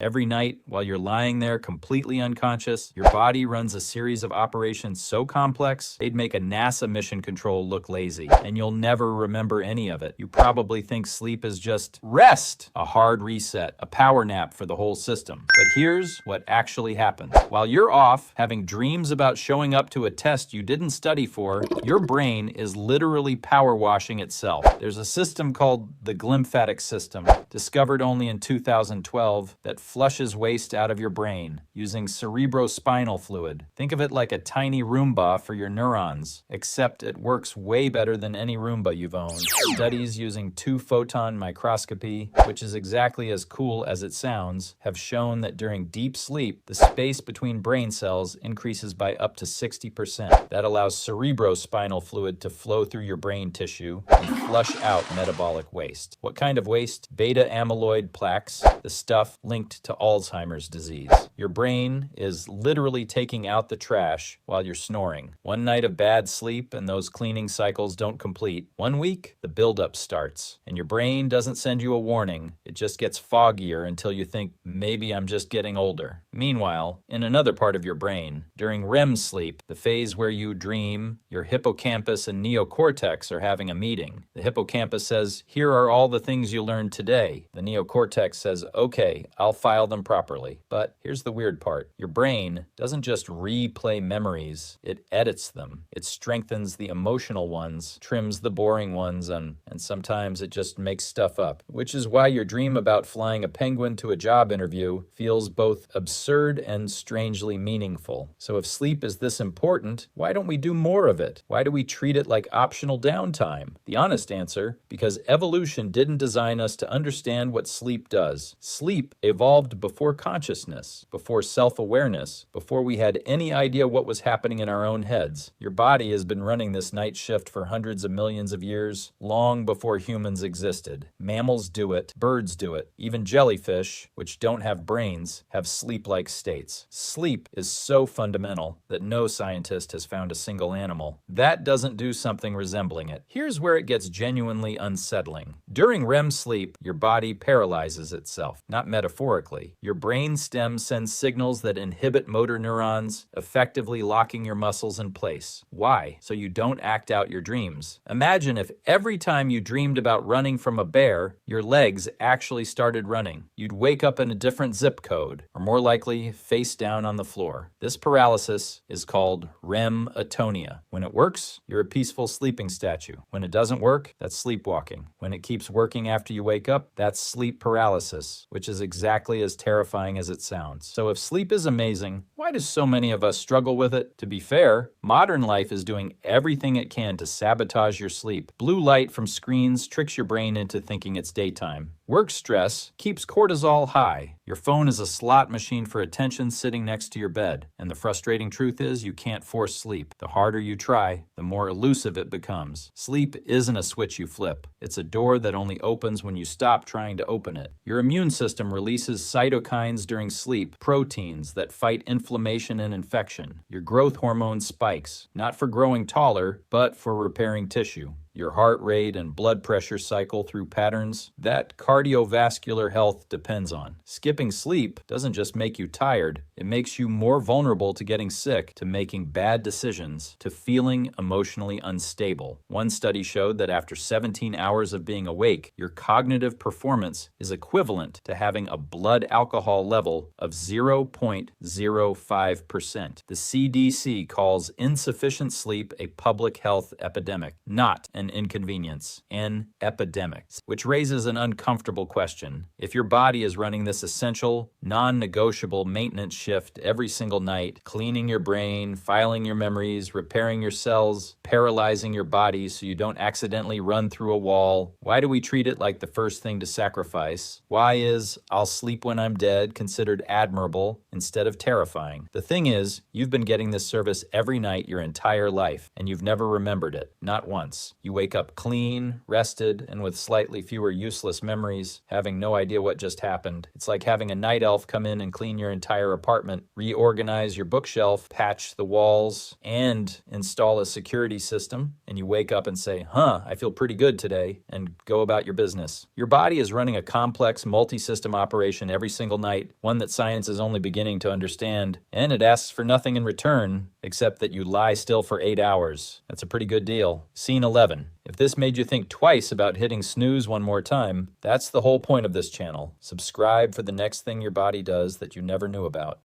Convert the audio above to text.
Every night, while you're lying there completely unconscious, your body runs a series of operations so complex, they'd make a NASA mission control look lazy, and you'll never remember any of it. You probably think sleep is just rest, a hard reset, a power nap for the whole system. But here's what actually happens. While you're off having dreams about showing up to a test you didn't study for, your brain is literally power washing itself. There's a system called the glymphatic system, discovered only in 2012, that flushes waste out of your brain using cerebrospinal fluid. Think of it like a tiny Roomba for your neurons, except it works way better than any Roomba you've owned. Studies using 2-photon microscopy, which is exactly as cool as it sounds, have shown that during deep sleep, the space between brain cells increases by up to 60%. That allows cerebrospinal fluid to flow through your brain tissue and flush out metabolic waste. What kind of waste? Beta amyloid plaques, the stuff linked to Alzheimer's disease. Your brain is literally taking out the trash while you're snoring. One night of bad sleep and those cleaning cycles don't complete. 1 week, the buildup starts, and your brain doesn't send you a warning. It just gets foggier until you think, maybe I'm just getting older. Meanwhile, in another part of your brain, during REM sleep, the phase where you dream, your hippocampus and neocortex are having a meeting. The hippocampus says, here are all the things you learned today. The neocortex says, okay, I'll file them properly. But here's the weird part. Your brain doesn't just replay memories, it edits them. It strengthens the emotional ones, trims the boring ones, and sometimes it just makes stuff up. Which is why your dream about flying a penguin to a job interview feels both absurd and strangely meaningful. So if sleep is this important, why don't we do more of it? Why do we treat it like optional downtime? The honest answer, because evolution didn't design us to understand what sleep does. Sleep evolved before consciousness, before self-awareness, before we had any idea what was happening in our own heads. Your body has been running this night shift for hundreds of millions of years, long before humans existed. Mammals do it, birds do it, even jellyfish, which don't have brains, have sleep-like states. Sleep is so fundamental that no scientist has found a single animal that doesn't do something resembling it. Here's where it gets genuinely unsettling. During REM sleep, your body paralyzes itself, not metaphorically. Your brain stem sends signals that inhibit motor neurons, effectively locking your muscles in place. Why? So you don't act out your dreams. Imagine if every time you dreamed about running from a bear, your legs actually started running. You'd wake up in a different zip code, or more likely, face down on the floor. This paralysis is called REM atonia. When it works, you're a peaceful sleeping statue. When it doesn't work, that's sleepwalking. When it keeps working after you wake up, that's sleep paralysis, which is exactly as terrifying as it sounds. So if sleep is amazing, why do so many of us struggle with it? To be fair, modern life is doing everything it can to sabotage your sleep. Blue light from screens tricks your brain into thinking it's daytime. Work stress keeps cortisol high. Your phone is a slot machine for attention sitting next to your bed. And the frustrating truth is you can't force sleep. The harder you try, the more elusive it becomes. Sleep isn't a switch you flip. It's a door that only opens when you stop trying to open it. Your immune system releases cytokines during sleep, proteins that fight inflammation and infection. Your growth hormone spikes, not for growing taller, but for repairing tissue. Your heart rate and blood pressure cycle through patterns that cardiovascular health depends on. Skipping sleep doesn't just make you tired, it makes you more vulnerable to getting sick, to making bad decisions, to feeling emotionally unstable. One study showed that after 17 hours of being awake, your cognitive performance is equivalent to having a blood alcohol level of 0.05%. The CDC calls insufficient sleep a public health epidemic, not an inconvenience, an epidemic, which raises an uncomfortable question. If your body is running this essential, non-negotiable maintenance shift every single night, cleaning your brain, filing your memories, repairing your cells, paralyzing your body so you don't accidentally run through a wall, why do we treat it like the first thing to sacrifice? Why is "I'll sleep when I'm dead" considered admirable instead of terrifying? The thing is, you've been getting this service every night your entire life, and you've never remembered it, not once. You wake up clean, rested, and with slightly fewer useless memories, having no idea what just happened. It's like having a night elf come in and clean your entire apartment, reorganize your bookshelf, patch the walls, and install a security system, and you wake up and say, I feel pretty good today, and go about your business. Your body is running a complex, multi-system operation every single night, one that science is only beginning to understand, and it asks for nothing in return except that you lie still for 8 hours. That's a pretty good deal. Scene 11. If this made you think twice about hitting snooze one more time, that's the whole point of this channel. Subscribe for the next thing your body does that you never knew about.